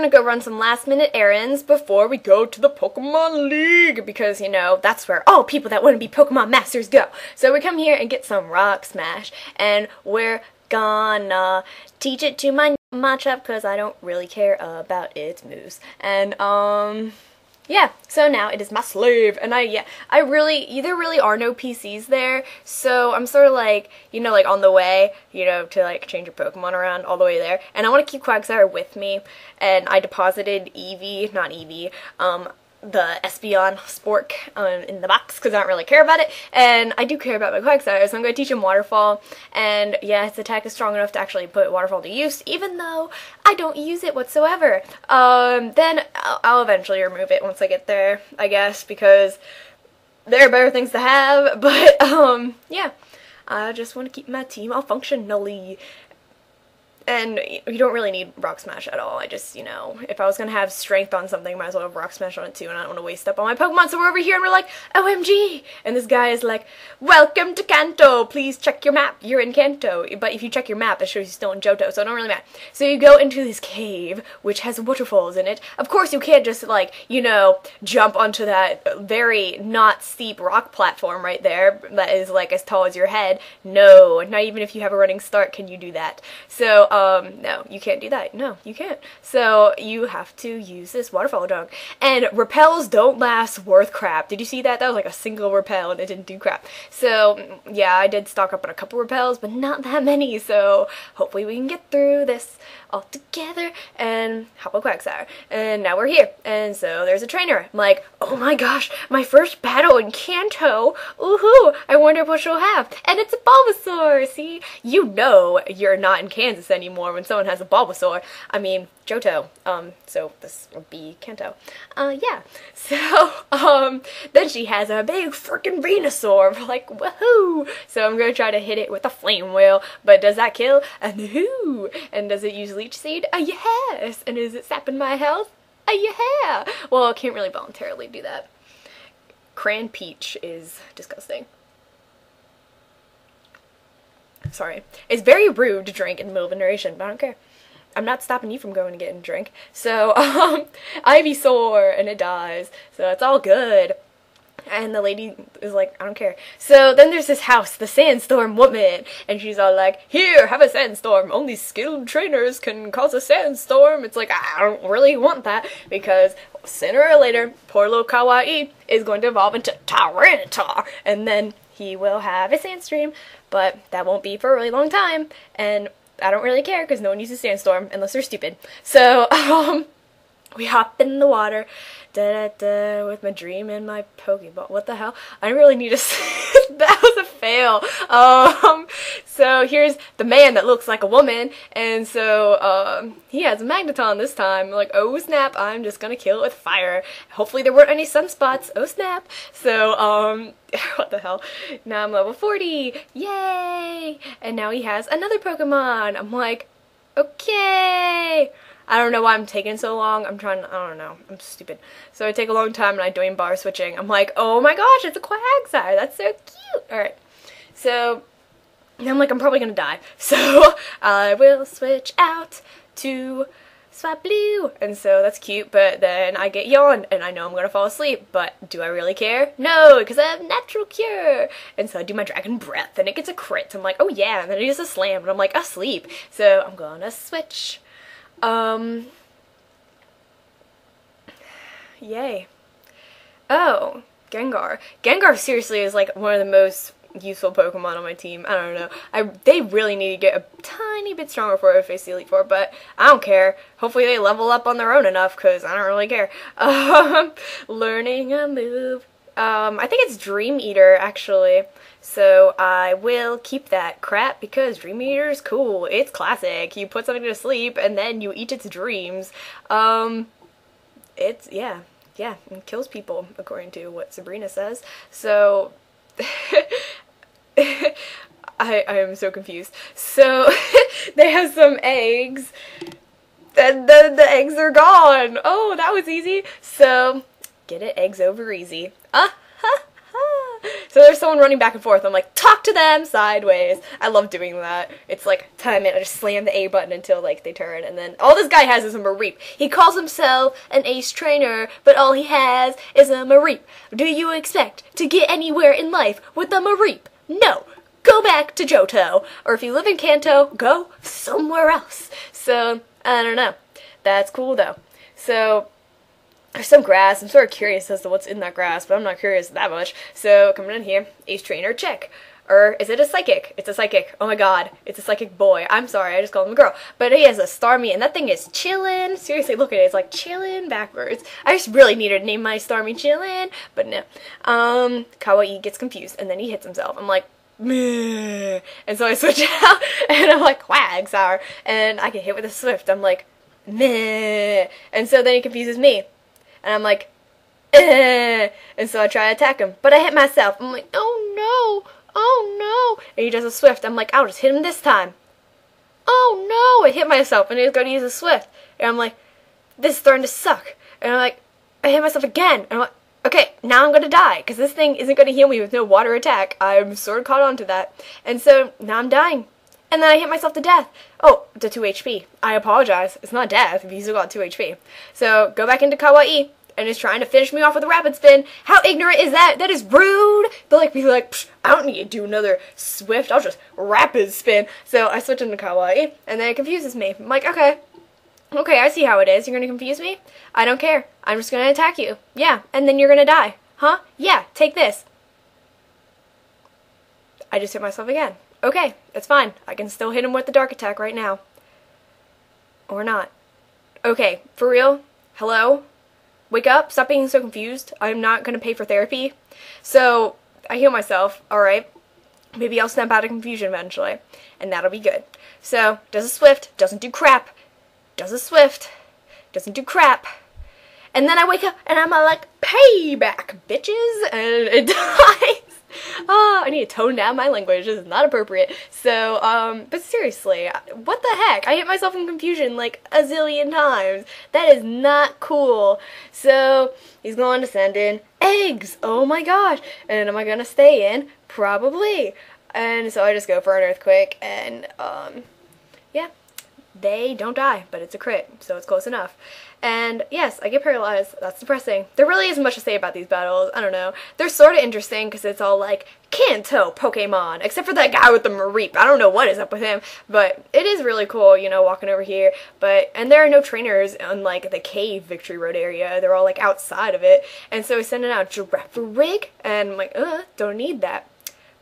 gonna go run some last minute errands before we go to the Pokemon League, because, you know, that's where all people that want to be Pokemon Masters go. So we come here and get some Rock Smash, and we're gonna teach it to my Machop, because I don't really care about its moves. And, yeah, so now it is my slave, and there really are no PCs there, so I'm sort of like, you know, like on the way, you know, to like change your Pokemon around all the way there, and I want to keep Quagsire with me, and I deposited the Espeon Spork in the box because I don't really care about it, and I do care about my Quagsire, so I'm going to teach him Waterfall, and yeah, its attack is strong enough to actually put Waterfall to use, even though I don't use it whatsoever. Then I'll eventually remove it once I get there, I guess, because there are better things to have, but yeah, I just want to keep my team all functionally. And you don't really need Rock Smash at all. I just, you know, if I was going to have strength on something, might as well have Rock Smash on it too, and I don't want to waste up on my Pokemon, so we're over here and we're like, OMG! And this guy is like, welcome to Kanto! Please check your map. You're in Kanto. But if you check your map, it shows you're still in Johto, so it don't really matter. So you go into this cave, which has waterfalls in it. Of course, you can't just, like, you know, jump onto that very not steep rock platform right there that is, like, as tall as your head. No, not even if you have a running start can you do that. So, no, you can't do that. No, you can't. So you have to use this waterfall dunk. And repels don't last worth crap. Did you see that? That was like a single repel and it didn't do crap. So yeah, I did stock up on a couple repels, but not that many. So hopefully we can get through this all together and hop on Quagsire. And now we're here. And so there's a trainer. I'm like, oh my gosh, my first battle in Kanto. Ooh-hoo, I wonder what she'll have. And it's a Bulbasaur. See, you know you're not in Kansas anymore when someone has a Bulbasaur. I mean, Johto. So this would be Kanto. Yeah. So, then she has a big freaking Venusaur. We're like, woohoo! So I'm gonna try to hit it with a Flame Wheel, but does that kill? No. And does it use Leech Seed? Yes. And is it sapping my health? Yeah. Well, I can't really voluntarily do that. Cran Peach is disgusting. Sorry. It's very rude to drink in the middle of a narration, but I don't care. I'm not stopping you from going to get a drink. So, Ivysaur, and it dies. So it's all good. And the lady is like, I don't care. So then there's this house, the Sandstorm Woman, and she's all like, here, have a sandstorm. Only skilled trainers can cause a sandstorm. It's like, I don't really want that, because sooner or later, poor little Kawaii is going to evolve into Tyranitar, and then he will have a Sandstream, but that won't be for a really long time, and I don't really care because no one uses Sandstorm unless they're stupid. So, we hop in the water, da-da-da, with my dream and my Pokeball. What the hell? I really need to that was a fail. So here's the man that looks like a woman, and so, he has a Magneton this time. Like, oh snap, I'm just gonna kill it with fire. Hopefully there weren't any sunspots. Oh snap. So, what the hell? Now I'm level 40. Yay! And now he has another Pokemon. I'm like, okay. I don't know why I'm taking so long. I don't know. I'm stupid. So I take a long time and I'm doing bar switching. I'm like, oh my gosh, it's a Quagsire. That's so cute. Alright. So, I'm like, I'm probably gonna die. So, I will switch out to Swablu. And so that's cute, but then I get yawned and I know I'm gonna fall asleep. But do I really care? No, because I have Natural Cure. And so I do my Dragon Breath and it gets a crit. I'm like, oh yeah. And then it is a slam and I'm like, asleep. So, I'm gonna switch. Yay. Oh, Gengar. Gengar seriously is like one of the most useful Pokemon on my team. I don't know. They really need to get a tiny bit stronger for it if they see Elite Four, but I don't care. Hopefully they level up on their own enough, because I don't really care. Learning a move. I think it's Dream Eater, actually. So I will keep that crap because Dream Eater is cool. It's classic. You put something to sleep and then you eat its dreams. It's, yeah, it kills people, according to what Sabrina says. So, I am so confused. So, they have some eggs, and then the eggs are gone. Oh, that was easy. So, get it, eggs over easy. So there's someone running back and forth. I'm like, talk to them sideways. I love doing that. It's like, time it. I just slam the A button until like they turn, and then all this guy has is a Mareep. He calls himself an ace trainer, but all he has is a Mareep. Do you expect to get anywhere in life with a Mareep? No. Go back to Johto. Or if you live in Kanto, go somewhere else. So, I don't know. That's cool though. So, there's some grass. I'm sort of curious as to what's in that grass, but I'm not curious that much. So, coming in here, ace trainer, check. Or is it a psychic? It's a psychic. Oh my god. It's a psychic boy. I'm sorry, I just called him a girl. But he has a Starmie, and that thing is chillin'. Seriously, look at it. It's like chillin' backwards. I just really needed to name my Starmie chillin', but no. Kawaii gets confused, and then he hits himself. I'm like, meh. And so I switch out, and I'm like, quag sour. And I get hit with a Swift. I'm like, meh. And so then he confuses me. And I'm like, eh. And so I try to attack him. But I hit myself. I'm like, oh no. Oh no. And he does a Swift. I'm like, I'll just hit him this time. Oh no. I hit myself, and he's going to use a Swift. And I'm like, this is starting to suck. And I'm like, I hit myself again. And I'm like, okay, now I'm going to die, because this thing isn't going to heal me with no water attack. I'm sort of caught on to that. And so, now I'm dying. And then I hit myself to death. Oh, to 2 HP. I apologize. It's not death if you still got 2 HP. So, go back into Kawaii, and is trying to finish me off with a rapid spin. How ignorant is that? That is rude. They'll like be like, I don't need to do another Swift. I'll just rapid spin. So, I switch into Kawaii, and then it confuses me. I'm like, okay. Okay, I see how it is. You're going to confuse me? I don't care. I'm just going to attack you. Yeah, and then you're going to die. Huh? Yeah, take this. I just hit myself again. Okay, that's fine. I can still hit him with the dark attack right now. Or not. Okay, for real? Hello? Wake up. Stop being so confused. I'm not going to pay for therapy. So, I heal myself. Alright. Maybe I'll snap out of confusion eventually. And that'll be good. So, does a Swift. Doesn't do crap. Does a Swift, doesn't do crap, and then I wake up and I'm like, payback, bitches, and it dies. I need to tone down my language. This is not appropriate. So, but seriously, what the heck? I hit myself in confusion like a zillion times. That is not cool. So, he's going to send in eggs. Oh my gosh. And am I going to stay in? Probably. And so I just go for an earthquake, and, yeah. They don't die, but it's a crit, so it's close enough. And yes, I get paralyzed. That's depressing. There really isn't much to say about these battles. I don't know. They're sort of interesting because it's all like Kanto Pokemon, except for that guy with the Mareep. I don't know what is up with him, but it is really cool, you know, walking over here. And there are no trainers on like the cave Victory Road area. They're all like outside of it. And so he's sending out Giraffe Rig, and I'm like, don't need that.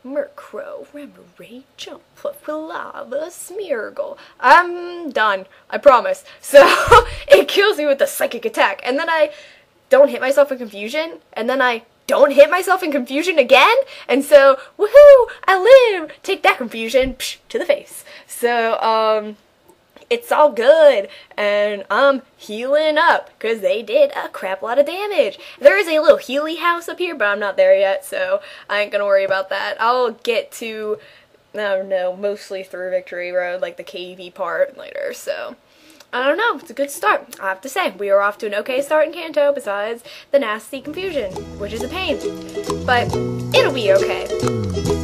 Murkrow, Remoraid, Jump, Lava, Smeargle. I'm done. I promise. So, it kills me with the psychic attack. And then I don't hit myself in confusion. And then I don't hit myself in confusion again. And so, woohoo! I live! Take that confusion, psh, to the face. So, it's all good, and I'm healing up, because they did a crap lot of damage. There is a little Healy house up here, but I'm not there yet, so I ain't gonna worry about that. I'll get to, I don't know, mostly through Victory Road, like the KV part later, so I don't know, it's a good start. I have to say, we are off to an okay start in Kanto, besides the nasty confusion, which is a pain, but it'll be okay.